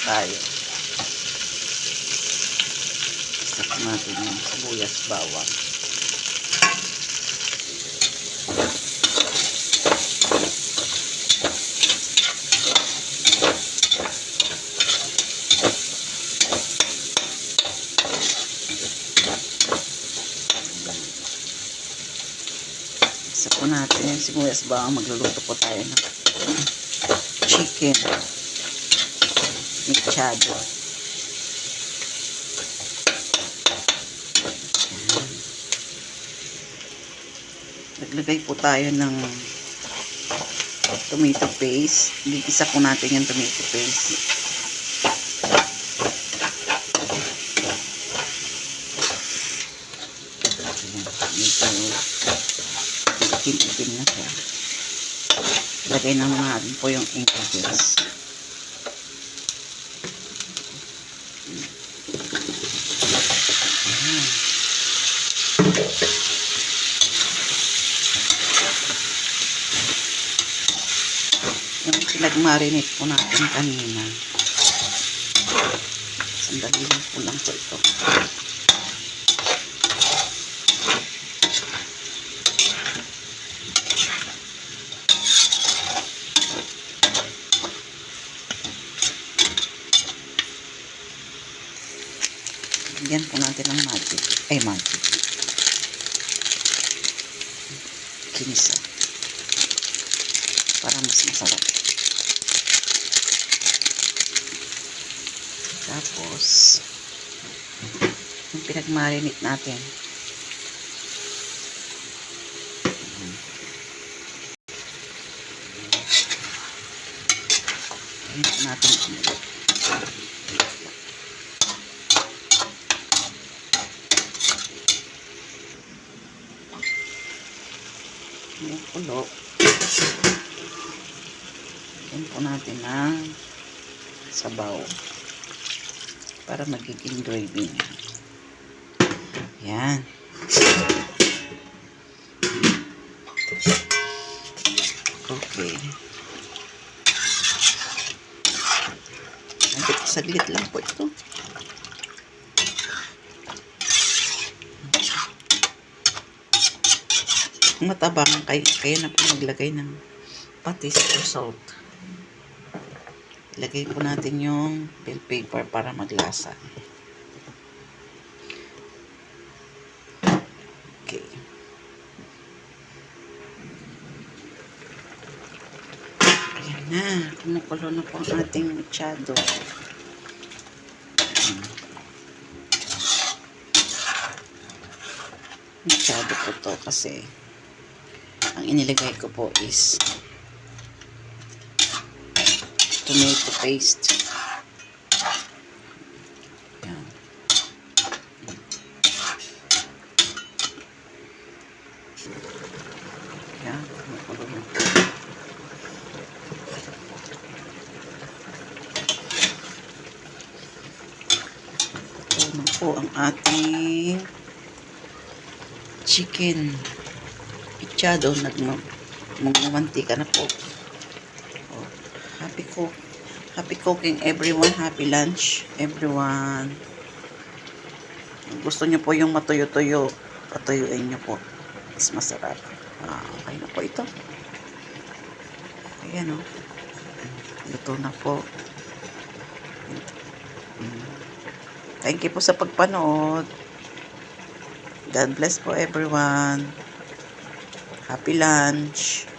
tayo. Isa natin yung sibuyas, bawang. Isa po natin yung sibuyas, bawang. Magluluto po tayo ng chicken mechado. Naglagay po tayo ng tomato paste. Gigisa po natin yung tomato paste. Medyo itim na siya. Lagay naman natin po yung ingredients. Yung pinag-marinate po natin kanina. Sandali lang po lang po ito. Bigyan po natin ng magic. Kinisa. Para mas masarap. Tapos, yung pinag-marinate natin. Ayan po natin. Yung pulo. Ayan po natin ang sabaw. Para magiging gravy niya. Yan. Okay. Saglit lang po ito. Kung matabang kayo na po maglagay ng patis or salt. Ilagay po natin yung bell pepper para maglasa. Okay. Ayan na. Kumukulo na po ang ating mechado. Mechado po to kasi ang inilagay ko po is tomato paste. Yan. Yan. Ito na po ang ating chicken mechado. Magmamantika na po. Happy cooking everyone. Happy lunch everyone. Gusto nyo po yung matuyo-tuyo, patuyuin nyo po. Mas masarap. Okay na po ito. Ayan o. Luto na po. Thank you po sa pagpanood. God bless po everyone. Happy lunch.